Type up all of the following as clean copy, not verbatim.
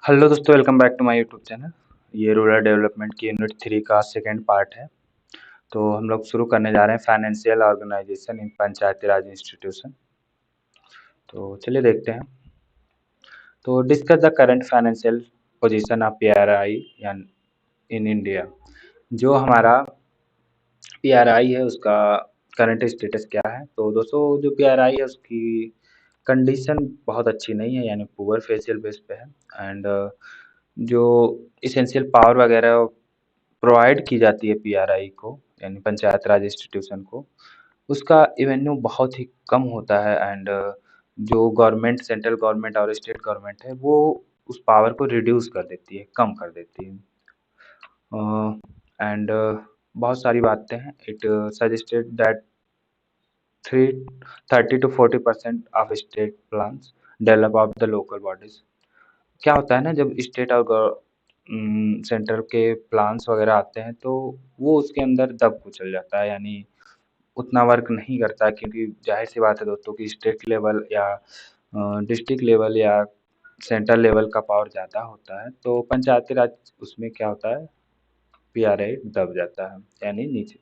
Hello दोस्तों, welcome back to my YouTube channel. ये rural development की यूनिट 3 का सेकंड पार्ट है। तो हम लोग शुरू करने जा रहे हैं फाइनेंशियल ऑर्गेनाइजेशन इन पंचायती राज इंस्टीट्यूशन। तो चलिए देखते हैं। तो discuss the current financial position of PRI in India. जो हमारा पीआरआई है उसका करंट स्टेटस क्या है। तो दोस्तों जो पीआरआई है उसकी कंडीशन बहुत अच्छी नहीं है, यानी पुअर फेशियल बेस पे है। एंड जो इसेंशियल पावर वगैरह प्रोवाइड की जाती है पीआरआई को, यानी पंचायत राज इंस्टीट्यूशन को, उसका रेवेन्यू बहुत ही कम होता है। एंड जो गवर्नमेंट, सेंट्रल गवर्नमेंट और स्टेट गवर्नमेंट है, वो उस पावर को रिड्यूस कर देती है, कम कर देती है। एंड बहुत सारी बातें हैं। It suggested that three 30 to 40% of state plans develop of the local bodies. क्या होता है ना, जब स्टेट और सेंटर के प्लान्स वगैरह आते हैं तो वो उसके अंदर दब कुचल जाता है, यानी उतना वर्क नहीं करता है, क्योंकि जाहिर सी बात है दोस्तों कि स्टेट लेवल या डिस्ट्रिक्ट लेवल या सेंट्रल लेवल का पावर ज़्यादा होता है। तो पंचायती राज उसमें क्या होता है, पीआरआई दब जाता है, यानी नीचे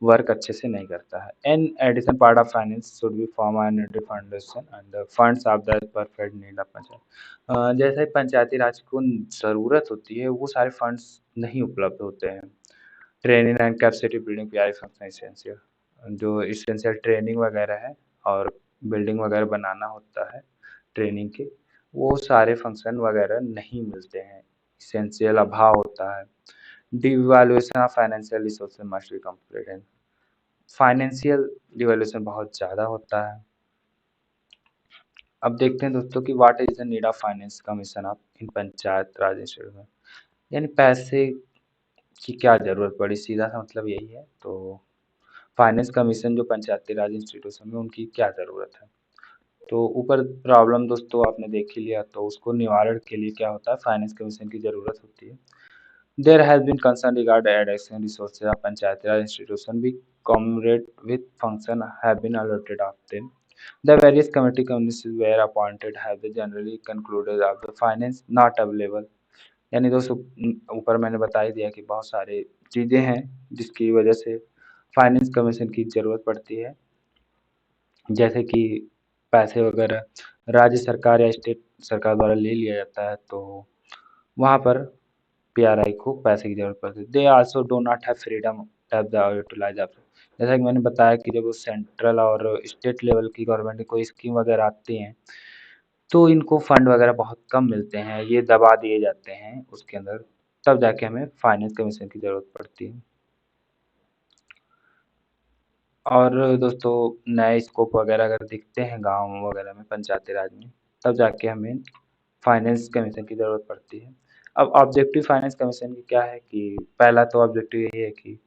वर्क अच्छे से नहीं करता है। An addition part of finance should be form and foundation and the funds of the perfect need of panchayat. जैसे पंचायती राज को ज़रूरत होती है, वो सारे फंड्स नहीं उपलब्ध होते हैं। Training and capacity building PRI function essential. जो एसेंशियल ट्रेनिंग वगैरह है और बिल्डिंग वगैरह बनाना होता है ट्रेनिंग के, वो सारे फंक्शन वगैरह नहीं मिलते हैं, एसेंशियल अभाव होता है। Devaluation of financial resources must be completed. Financial devaluation बहुत ज़्यादा होता है। अब देखते हैं दोस्तों कि what is the need of finance commission of in panchayat Raj institution, यानी पैसे की क्या ज़रूरत पड़ी, सीधा सा मतलब यही है। तो फाइनेंस कमीशन जो पंचायती राज इंस्टीट्यूशन में, उनकी क्या ज़रूरत है। तो ऊपर प्रॉब्लम दोस्तों आपने देख ही लिया, तो उसको निवारण के लिए क्या होता है, फाइनेंस कमीशन की ज़रूरत होती है। There has been concern regarding additional resources of Panchayati Raj institution which commensurate with function have been allotted of them. The various committees were appointed have generally concluded of the finance not available. यानी दोस्तों ऊपर मैंने बता ही दिया कि बहुत सारी चीज़ें हैं जिसकी वजह से फाइनेंस कमीशन की ज़रूरत पड़ती है, जैसे कि पैसे वगैरह राज्य सरकार या स्टेट सरकार द्वारा ले लिया जाता है, तो वहाँ पर पीआरआई को पैसे की जरूरत पड़ती है। They also do not have freedom tap the utilise of. जैसा कि मैंने बताया कि जब सेंट्रल और स्टेट लेवल की गवर्नमेंट की कोई स्कीम वगैरह आती हैं, तो इनको फंड वगैरह बहुत कम मिलते हैं, ये दबा दिए जाते हैं उसके अंदर, तब जाके हमें फाइनेंस कमीशन की ज़रूरत पड़ती है। और दोस्तों नए स्कोप वगैरह अगर दिखते हैं गाँव वगैरह में, पंचायती राज में, तब जाके हमें फाइनेंस कमीशन की ज़रूरत पड़ती है। अब ऑब्जेक्टिव फाइनेंस कमीशन की क्या है कि पहला तो ऑब्जेक्टिव यही है कि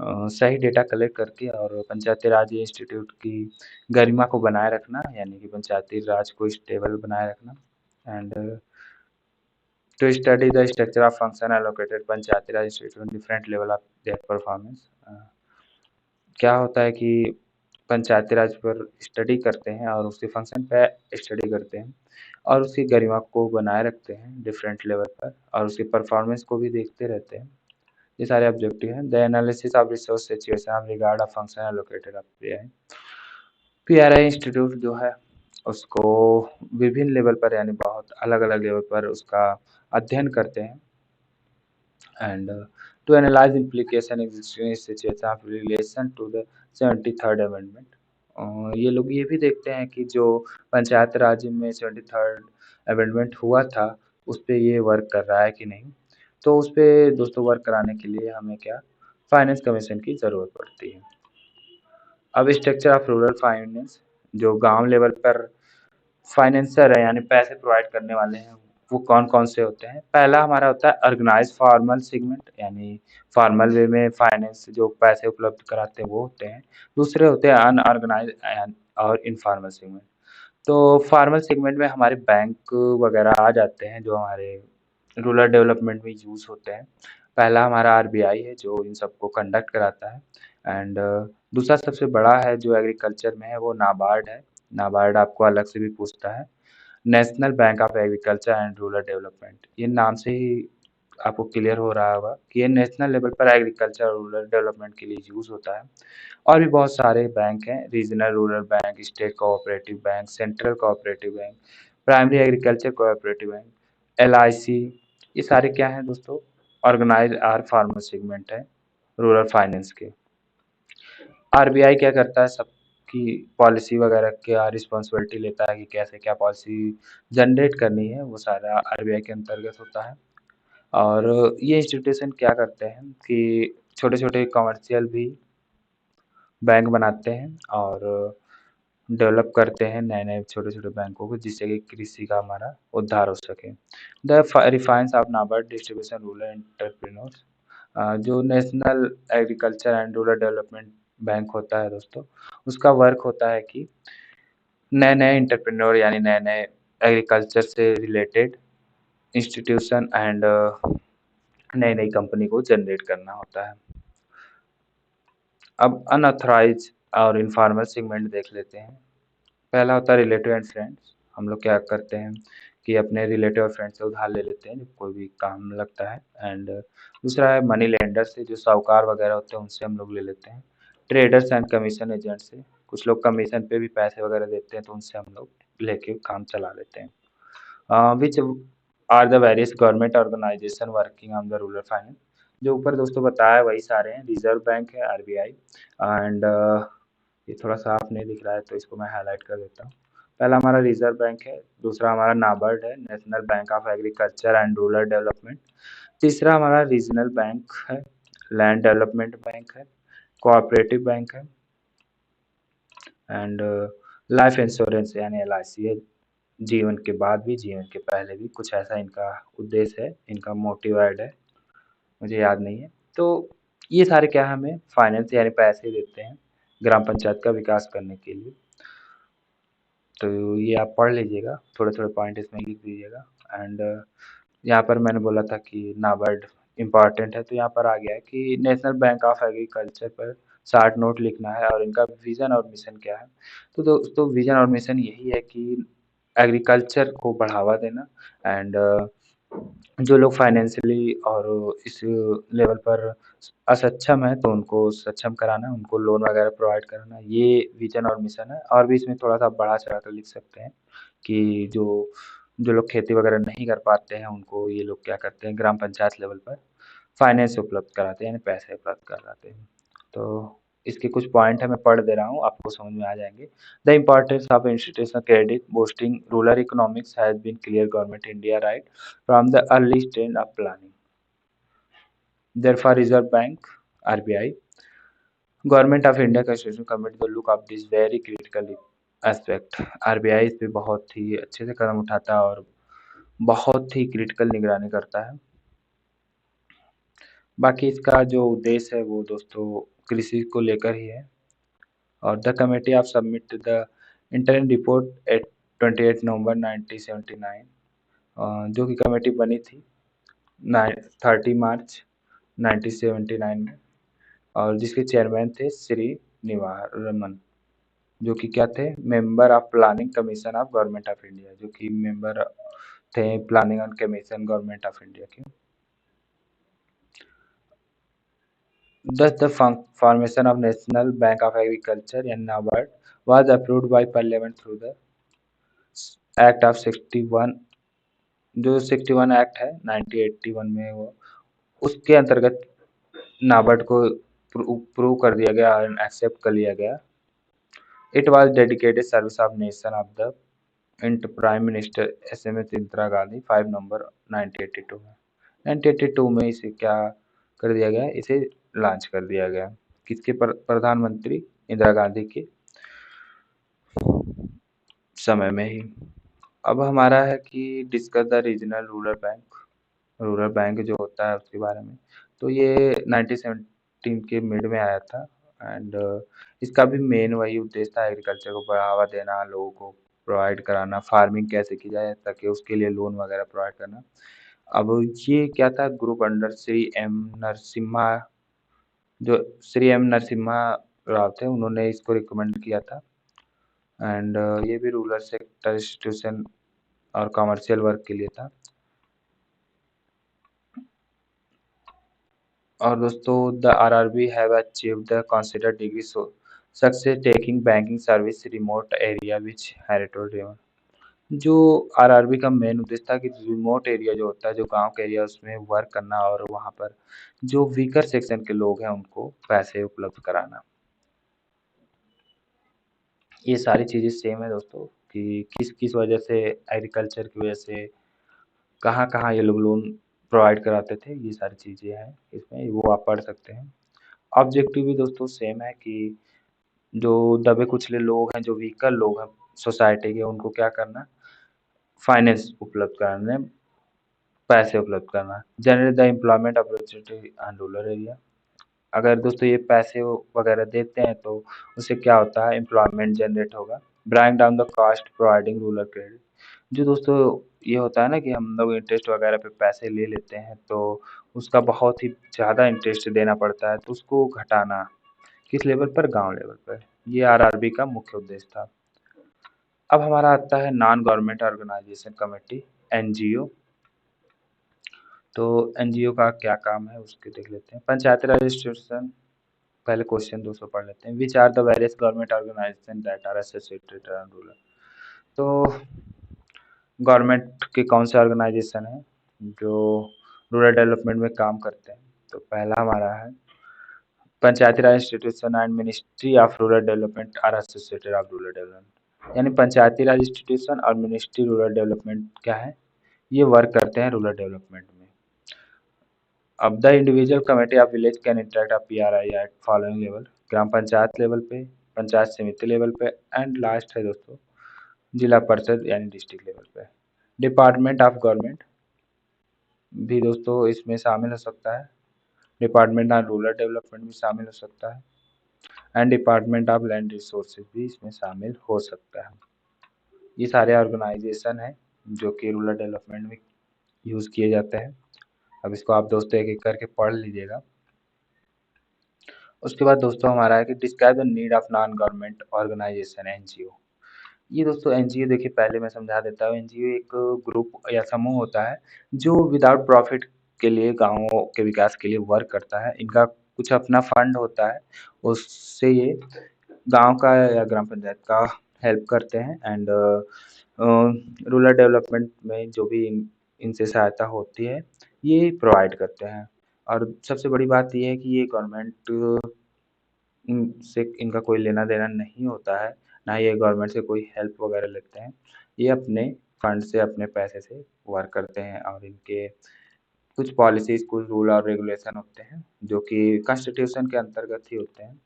सही डेटा कलेक्ट करके और पंचायती राज इंस्टीट्यूट की गरिमा को बनाए रखना, यानी कि पंचायती राज को स्टेबल बनाए रखना। And to study the structure of function allocated Panchayati Raj institute different level of their performance. क्या होता है कि पंचायती राज पर स्टडी करते हैं और उसके फंक्शन पे स्टडी करते हैं और उसकी गरिमा को बनाए रखते हैं डिफरेंट लेवल पर, और उसकी परफॉर्मेंस को भी देखते रहते हैं। ये सारे ऑब्जेक्टिव हैं। The analysis of resource situation of regard of function allocated of pi. PRI institute जो है उसको विभिन्न लेवल पर, यानी बहुत अलग-अलग लेवल पर उसका अध्ययन करते हैं। And to analyse implication existing situation of relation to the 73rd amendment. ये लोग ये भी देखते हैं कि जो पंचायत राज में 73rd अमेंडमेंट हुआ था, उस पे ये वर्क कर रहा है कि नहीं। तो उस पे दोस्तों वर्क कराने के लिए हमें क्या, फाइनेंस कमीशन की ज़रूरत पड़ती है। अब स्ट्रक्चर ऑफ रूरल फाइनेंस, जो गांव लेवल पर फाइनेंसर है, यानी पैसे प्रोवाइड करने वाले हैं, वो कौन-कौन से होते हैं। पहला हमारा होता है ऑर्गेनाइज्ड फॉर्मल सेगमेंट, यानी फॉर्मल वे में फाइनेंस जो पैसे उपलब्ध कराते हैं वो होते हैं। दूसरे होते हैं अनऑर्गेनाइज्ड एंड और इनफॉर्मल सेगमेंट। तो फॉर्मल सेगमेंट में हमारे बैंक वगैरह आ जाते हैं, जो हमारे रूरल डेवलपमेंट में यूज़ होते हैं। पहला हमारा आरबीआई है जो इन सबको कंडक्ट कराता है। एंड दूसरा सबसे बड़ा है जो एग्रीकल्चर में है, वो नाबार्ड है। नाबार्ड आपको अलग से भी पूछता है। National bank of agriculture and rural development. ये नाम से ही आपको क्लियर हो रहा होगा कि ये नेशनल लेवल पर एग्रीकल्चर और रूरल डेवलपमेंट के लिए यूज़ होता है। और भी बहुत सारे बैंक हैं, regional rural bank, state cooperative bank, central cooperative bank, primary agriculture cooperative bank, LIC. ये सारे क्या हैं दोस्तों? ऑर्गेनाइज्ड आर फार्मर सेगमेंट है रूरल फाइनेंस के। आरबीआई क्या करता है, सबकी पॉलिसी वगैरह का रिस्पॉन्सिबिलिटी लेता है कि कैसे क्या पॉलिसी जनरेट करनी है, वो सारा आरबीआई के अंतर्गत होता है। और ये इंस्टीट्यूशन क्या करते हैं कि छोटे-छोटे कमर्शियल भी बैंक बनाते हैं और डेवलप करते हैं नए-नए छोटे-छोटे बैंकों को, जिससे कि कृषि का हमारा उद्धार हो सके। The refinance of NABARD distribution rural entrepreneurs. जो national agriculture and rural development bank होता है दोस्तों, उसका वर्क होता है कि नए-नए एंटरप्रेन्योर यानी नए-नए एग्रीकल्चर से रिलेटेड इंस्टीट्यूशन एंड नई-नई कंपनी को जनरेट करना होता है। अब अनऑथराइज्ड और इनफॉर्मल सेगमेंट देख लेते हैं। पहला होता है रिलेटिव एंड फ्रेंड्स। हम लोग क्या करते हैं कि अपने रिलेटिव और फ्रेंड से उधार ले लेते हैं जब कोई भी काम लगता है। एंड दूसरा है मनी लेंडर से, जो साहूकार वगैरह होते हैं उनसे हम लोग ले लेते हैं। ट्रेडर्स एंड कमीशन एजेंट से, कुछ लोग कमीशन पे भी पैसे वगैरह देते हैं तो उनसे हम लोग लेके काम चला लेते हैं। Which are the various government organisation working on the rural finance. जो ऊपर दोस्तों बताया वही सारे हैं। रिजर्व बैंक है आरबीआई एंड ये थोड़ा साफ नहीं दिख रहा है तो इसको मैं हाईलाइट कर देता हूँ। पहला हमारा रिजर्व बैंक है, दूसरा हमारा नाबार्ड है, national bank of agriculture and rural development. तीसरा हमारा रीजनल बैंक है, लैंड डेवलपमेंट बैंक है, कोऑपरेटिव बैंक है एंड लाइफ इंश्योरेंस यानी एलआईसी है। जीवन के बाद भी, जीवन के पहले भी, कुछ ऐसा इनका उद्देश्य है, इनका मोटिव ऐड है, मुझे याद नहीं है। तो ये सारे क्या हमें फाइनेंस यानी पैसे देते हैं ग्राम पंचायत का विकास करने के लिए। तो ये आप पढ़ लीजिएगा, थोड़े-थोड़े पॉइंट इसमें लिख दीजिएगा। एंड यहाँ पर मैंने बोला था कि नाबार्ड इम्पोर्टेंट है, तो यहाँ पर आ गया है कि नेशनल बैंक ऑफ एग्रीकल्चर पर शार्ट नोट लिखना है और इनका विज़न और मिशन क्या है। तो दोस्तों विज़न और मिशन यही है कि एग्रीकल्चर को बढ़ावा देना एंड जो लोग फाइनेंशियली और इस लेवल पर असक्षम हैं, तो उनको सक्षम कराना, उनको लोन वगैरह प्रोवाइड कराना, ये विज़न और मिशन है। और भी इसमें थोड़ा-सा बढ़ा-चढ़ा कर लिख सकते हैं कि जो जो लोग खेती वगैरह नहीं कर पाते हैं, उनको ये लोग क्या करते हैं, ग्राम पंचायत लेवल पर फाइनेंस उपलब्ध कराते हैं, यानी पैसे उपलब्ध कराते हैं। तो इसके कुछ पॉइंट है, मैं पढ़ दे रहा हूँ, आपको समझ में आ जाएँगे। The importance of institutional credit boosting rural economics has been clear government India right from the early stage of planning. Therefore, Reserve Bank (RBI), government of India constitution commit the look of this very critical aspect. RBI इस पे बहुत ही अच्छे से कदम उठाता है और बहुत ही critical निगरानी करता है। बाकी इसका जो उद्देश्य है वो दोस्तों कृषि को लेकर ही है। और the committee of submit the interim report eight 28 नवंबर 1979, जो कि कमेटी बनी थी 30 मार्च 1979 में और जिसके चेयरमैन थे श्री निवारमन, जो कि क्या थे, member of planning commission of government of India, जो कि मेंबर थे planning and commission government of India के। Thus, the formation of National Bank of Agriculture and NABARD was approved by Parliament through the Act of 61, जो 61 act है 1981 में, वो उसके अंतर्गत नाबार्ड को प्रूव कर दिया गया और एक्सेप्ट कर लिया गया। It was dedicated service of nation of the int prime minister SMS Indira Gandhi 5 नवंबर 1982 में। 1982 में इसे क्या कर दिया गया, इसे लॉन्च कर दिया गया। किसके प्रधानमंत्री इंदिरा गांधी के समय में ही। अब हमारा है कि discuss the regional rural bank जो होता है उसके बारे में। तो ये 1917 के मिड में आया था एंड इसका भी मेन वही उद्देश्य था, एग्रीकल्चर को बढ़ावा देना, लोगों को प्रोवाइड कराना, फार्मिंग कैसे की जाए ताकि उसके लिए लोन वगैरह प्रोवाइड करना। अब ये क्या था, group under Shri M Narasimha, जो श्री एम नरसिम्हा राव थे, उन्होंने इसको रिकमेंड किया था। एंड ये भी रूरल सेक्टर इंस्टीट्यूशन और कमर्शियल वर्क के लिए था। और दोस्तों the RRB have achieved the considered degree success taking banking service remote area which territorial. जो आरआरबी का मेन उद्देश्य था कि रिमोट एरिया जो होता है, जो गांव का एरिया, उसमें वर्क करना और वहां पर जो वीकर सेक्शन के लोग हैं उनको पैसे उपलब्ध कराना। ये सारी चीजें सेम है दोस्तों कि किस किस वजह से, एग्रीकल्चर की वजह से कहाँ कहाँ ये लोग लोन प्रोवाइड कराते थे, ये सारी चीजें हैं इसमें, वो आप पढ़ सकते हैं। ऑब्जेक्टिव भी दोस्तों सेम है कि जो दबे कुचले लोग हैं, जो वीकर लोग हैं सोसाइटी के, उनको क्या करना, फाइनेंस उपलब्ध कराने, पैसे उपलब्ध करना। Generate the employment opportunity in rural area. अगर दोस्तों ये पैसे वगैरह देते हैं तो उससे क्या होता है, एम्प्लॉयमेंट जनरेट होगा। Bring down the cost providing rural credit. जो दोस्तों ये होता है ना कि हम लोग इंटरेस्ट वगैरह पे पैसे ले लेते हैं तो उसका बहुत ही ज़्यादा इंटरेस्ट देना पड़ता है, तो उसको घटाना किस लेवल पर, गांव लेवल पर। ये आरआरबी का मुख्य उद्देश्य था। अब हमारा आता है non government organisation committee, NGO. तो एनजीओ का क्या काम है उसके देख लेते हैं। पंचायती राज इंस्टीट्यूशन, पहले क्वेश्चन 200 पढ़ लेते हैं। Which are the various government organisation that are associated around rural. तो गवर्नमेंट के कौन से ऑर्गेनाइजेशन हैं जो रूरल डेवलपमेंट में काम करते हैं। तो पहला हमारा है Panchayati Raj institution and ministry of rural development are associated of rural development. यानी पंचायती राज इंस्टीट्यूशन और मिनिस्ट्री रूरल डेवलपमेंट क्या है, ये वर्क करते हैं रूरल डेवलपमेंट में। अब the individual committee of village can interact of PRI at following level, gram panchayat level पे, पंचायत समिति लेवल पे, एंड लास्ट है दोस्तों जिला परिषद यानी डिस्ट्रिक्ट लेवल पे। डिपार्टमेंट ऑफ गवर्नमेंट भी दोस्तों इसमें शामिल हो सकता है। डिपार्टमेंट ऑफ रूरल डेवलपमेंट भी शामिल हो सकता है, and department of land resources भी इसमें शामिल हो सकता है। ये सारे ऑर्गेनाइजेशन हैं जो कि रूरल डेवलपमेंट में यूज़ किए जाते हैं। अब इसको आप दोस्तों एक एक करके पढ़ लीजिएगा। उसके बाद दोस्तों हमारा है कि describe the need of non government organisation, NGO. ये दोस्तों एनजीओ देखिए पहले मैं समझा देता हूँ। एनजीओ एक ग्रुप या समूह होता है जो विदाउट प्रॉफिट के लिए गाँवों के विकास के लिए वर्क करता है। इनका कुछ अपना फंड होता है, उससे ये गाँव का या ग्राम पंचायत का हेल्प करते हैं, एंड रूरल डेवलपमेंट में जो भी इनसे सहायता होती है ये प्रोवाइड करते हैं। और सबसे बड़ी बात ये है कि ये गवर्नमेंट से इनका कोई लेना देना नहीं होता है, ना ये गवर्नमेंट से कोई हेल्प वगैरह लेते हैं। ये अपने फंड से, अपने पैसे से वर्क करते हैं, और इनके कुछ पॉलिसीज, कुछ रूल और रेगुलेशन होते हैं जो कि कॉन्स्टिट्यूशन के अंतर्गत ही होते हैं,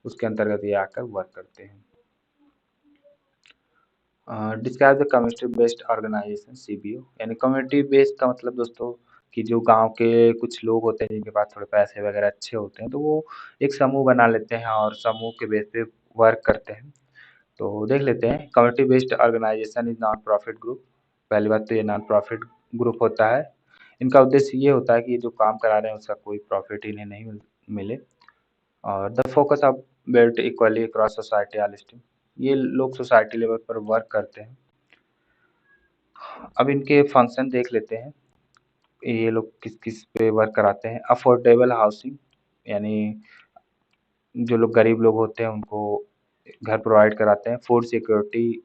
उसके अंतर्गत ये आकर वर्क करते हैं। Describe the community based organisation, CBO. यानी कम्युनिटी बेस्ड का मतलब दोस्तों कि जो गांव के कुछ लोग होते हैं जिनके पास थोड़े पैसे वगैरह अच्छे होते हैं, तो वो एक समूह बना लेते हैं और समूह के बेस पे वर्क करते हैं। तो देख लेते हैं, community based organisation is non profit group. पहली बात तो ये नॉन प्रॉफिट ग्रुप होता है। इनका उद्देश्य ये होता है कि जो काम करा रहे हैं उसका कोई प्रॉफिट इन्हें नहीं मिले। और the focus of built equally across society all stream. ये लोग सोसाइटी लेवल पर वर्क करते हैं। अब इनके फंक्शन देख लेते हैं, ये लोग किस किस पे वर्क कराते हैं। अफोर्डेबल हाउसिंग, यानी जो लोग गरीब लोग होते हैं उनको घर प्रोवाइड कराते हैं। Food security,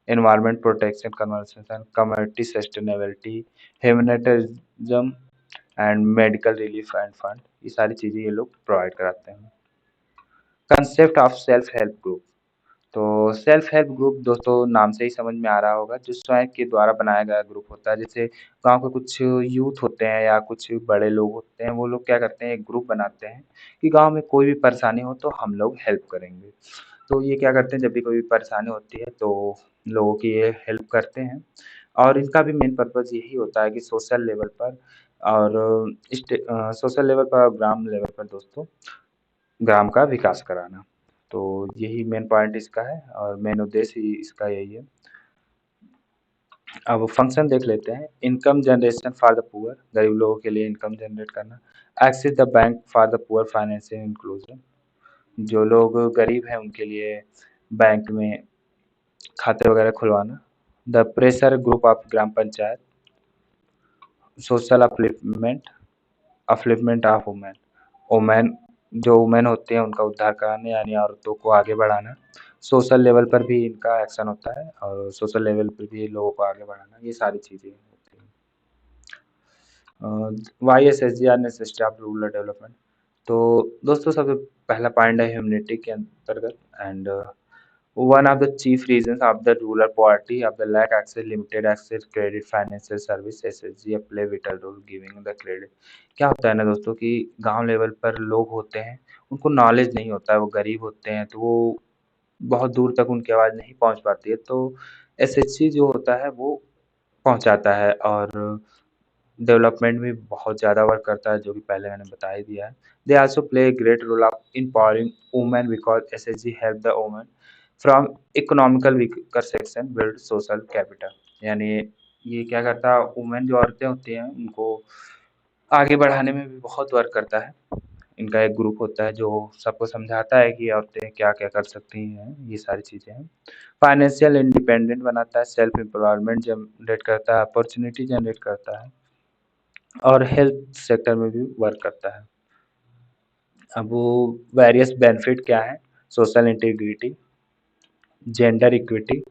environment protection, conversation, community sustainability, humanitarianism and medical relief and fund, ये सारी चीज़ें ये लोग प्रोवाइड कराते हैं। Concept of self help group. तो सेल्फ हेल्प ग्रुप दोस्तों नाम से ही समझ में आ रहा होगा, जो स्वयं के द्वारा बनाया गया ग्रुप होता है। जैसे गांव के कुछ यूथ होते हैं या कुछ बड़े लोग होते हैं, वो लोग क्या करते हैं, एक ग्रुप बनाते हैं कि गांव में कोई भी परेशानी हो तो हम लोग हेल्प करेंगे। तो ये क्या करते हैं, जब भी कोई भी परेशानी होती है तो लोगों की ये हेल्प करते हैं। और इनका भी मेन पर्पज़ यही होता है कि सोशल लेवल पर और सोशल लेवल पर और ग्राम लेवल पर दोस्तों ग्राम का विकास कराना। तो यही मेन पॉइंट इसका है और मेन उद्देश्य ही इसका यही है। अब फंक्शन देख लेते हैं। Income generation for the poor, गरीब लोगों के लिए इनकम जनरेट करना। Access the bank for the poor, financial inclusion, जो लोग गरीब हैं उनके लिए बैंक में खाते वगैरह खुलवाना। The pressure group of gram panchayat, social upliftment of women, women जो वुमेन होते हैं उनका उद्धार कराना यानी औरतों को आगे बढ़ाना। सोशल लेवल पर भी इनका एक्शन होता है और सोशल लेवल पर भी लोगों को आगे बढ़ाना, ये सारी चीज़ें होती हैं। Why S S G are necessity of rural development. तो दोस्तों सबसे पहला पॉइंट है ह्यूमैनिटी के अंतर्गत and one of the chief reasons of the rural poverty of the lack access limited access credit financial service SSG play vital role giving the credit। क्या होता है ना दोस्तों कि गांव लेवल पर लोग होते हैं, उनको नॉलेज नहीं होता है, वो गरीब होते हैं तो वो बहुत दूर तक उनकी आवाज़ नहीं पहुंच पाती है, तो एसएसजी जो होता है वो पहुंचाता है और डेवलपमेंट में बहुत ज़्यादा वर्क करता है, जो कि पहले मैंने बता ही दिया है। They also play a great role of empowering women because SSG help the women from economical weaker section build social capital। यानी ये क्या करता है, वुमेन जो औरतें होती हैं उनको आगे बढ़ाने में भी बहुत वर्क करता है। इनका एक ग्रुप होता है जो सबको समझाता है कि औरतें क्या-क्या कर सकती हैं, ये सारी चीज़ें हैं। फाइनेंशियल इंडिपेंडेंट बनाता है, सेल्फ एम्प्लॉयमेंट जनरेट करता है, अपॉर्च्युनिटी जनरेट करता है और हेल्थ सेक्टर में भी वर्क करता है। अब वो वेरियस बेनिफिट क्या है? सोशल इंटीग्रिटी, जेंडर इक्विटी,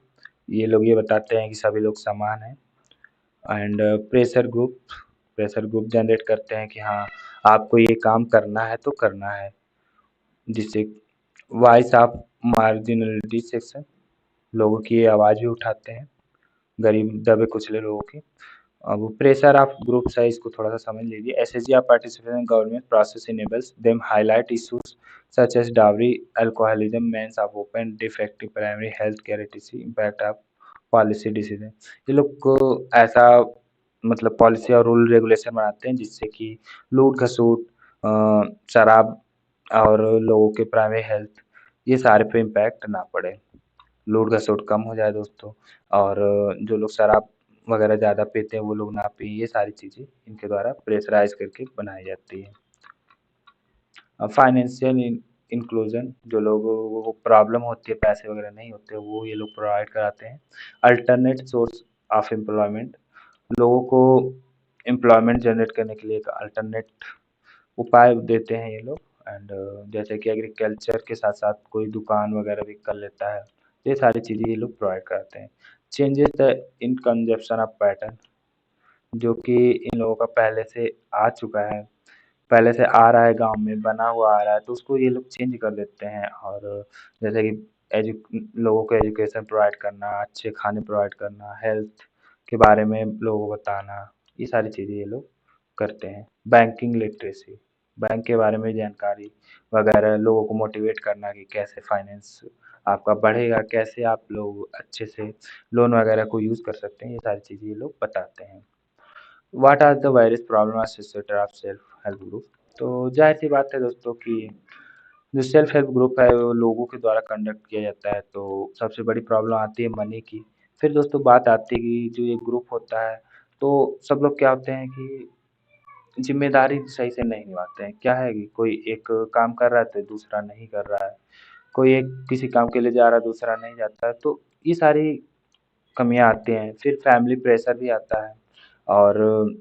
ये लोग ये बताते हैं कि सभी लोग समान हैं एंड प्रेशर ग्रुप जनरेट करते हैं कि हाँ, आपको ये काम करना है तो करना है। जिससे वॉइस ऑफ मार्जिनलिटी सेक्शन, लोगों की आवाज़ भी उठाते हैं, गरीब दबे कुचले लोगों की। अब प्रेशर ऑफ ग्रुप्स है, इसको थोड़ा-सा समझ लीजिए। SSG of participation in government process enables them highlight issues such as dowry, alcoholism, menace of open defective primary health care etc, impact of policy decision. ये लोग को ऐसा मतलब पॉलिसी और रूल रेगुलेशन बनाते हैं जिससे कि लूट-खसूट, शराब और लोगों के प्राइमरी हेल्थ, ये सारे पे इम्पैक्ट ना पड़े। लूट-खसुट कम हो जाए दोस्तों और जो लोग शराब वगैरह ज़्यादा पीते हैं वो लोग ना पिएँ, ये सारी चीज़ें इनके द्वारा प्रेशराइज़ करके बनाई जाती हैं। फाइनेंशियल इंक्लूजन, जो लोगों को प्रॉब्लम होती है, पैसे वगैरह नहीं होते, वो ये लोग प्रोवाइड कराते हैं। अल्टरनेट सोर्स ऑफ एम्प्लॉयमेंट, लोगों को एम्प्लॉयमेंट जनरेट करने के लिए एक अल्टरनेट उपाय देते हैं ये लोग एंड जैसे कि एग्रीकल्चर के साथ-साथ कोई दुकान वगैरह भी कर लेता है, ये सारी चीज़ें ये लोग प्रोवाइड कराते हैं। Changes the in consumption of pattern, जो कि इन लोगों का पहले से आ चुका है, पहले से आ रहा है गाँव में, बना हुआ आ रहा है, तो उसको ये लोग चेंज कर देते हैं और जैसे कि एजु लोगों को एजुकेशन प्रोवाइड करना, अच्छे खाने प्रोवाइड करना, हेल्थ के बारे में लोगों को बताना, ये सारी चीज़ें ये लोग करते हैं। बैंकिंग लिटरेसी, बैंक के बारे में जानकारी वगैरह, लोगों को मोटिवेट करना कि कैसे फाइनेंस आपका बढ़ेगा, कैसे आप लोग अच्छे से लोन वगैरह को यूज़ कर सकते हैं, ये सारी चीज़ें ये लोग बताते हैं। What are the various problem associated of self help group. तो ज़ाहिर-सी बात है दोस्तों कि जो सेल्फ हेल्प ग्रुप है वो लोगों के द्वारा कंडक्ट किया जाता है, तो सबसे बड़ी प्रॉब्लम आती है मनी की। फिर दोस्तों बात आती है कि जो ये ग्रुप होता है, तो सब लोग क्या होते हैं कि ज़िम्मेदारी सही से नहीं निभाते हैं। क्या है कि कोई एक काम कर रहा है तो दूसरा नहीं कर रहा है, कोई एक किसी काम के लिए जा रहा है, दूसरा नहीं जाता है, तो ये सारी कमियाँ आती हैं। फिर फैमिली प्रेशर भी आता है और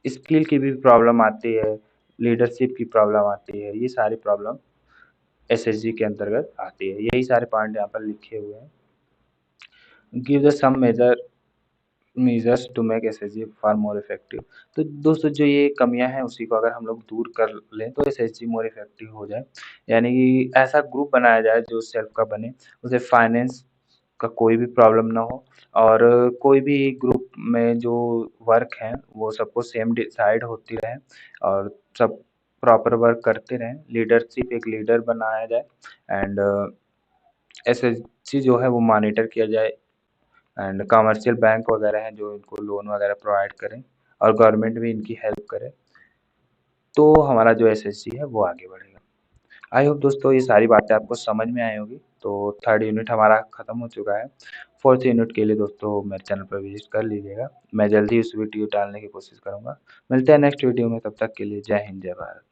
स्किल की भी प्रॉब्लम आती है, लीडरशिप की प्रॉब्लम आती है, ये सारी प्रॉब्लम एसएसजी के अंतर्गत आती है। यही सारे पॉइंट यहाँ पर लिखे हुए हैं। Give the some measures to make SSG for more effective. तो दोस्तों जो ये कमियाँ हैं उसी को अगर हम लोग दूर कर लें तो एसएसजी मोर इफेक्टिव हो जाए। यानी कि ऐसा ग्रुप बनाया जाए जो सेल्फ का बने, उसे फाइनेंस का कोई भी प्रॉब्लम ना हो और कोई भी ग्रुप में जो वर्क है वो सबको सेम डिसाइड होती रहे और सब प्रॉपर वर्क करते रहें। लीडरशिप, एक लीडर बनाया जाए एंड एसएसजी जो है वो मॉनिटर किया जाए एंड कमर्शियल बैंक वगैरह हैं जो इनको लोन वगैरह प्रोवाइड करें और गवर्नमेंट भी इनकी हेल्प करे, तो हमारा जो एसएसजी है वो आगे बढ़ेगा। आई होप दोस्तों ये सारी बातें आपको समझ में आई होगी। तो थर्ड यूनिट हमारा खत्म हो चुका है। फोर्थ यूनिट के लिए दोस्तों मेरे चैनल पर विजिट कर लीजिएगा। मैं जल्दी ही उस वीडियो डालने की कोशिश करूँगा। मिलते हैं नेक्स्ट वीडियो में, तब तक के लिए जय हिंद, जय भारत।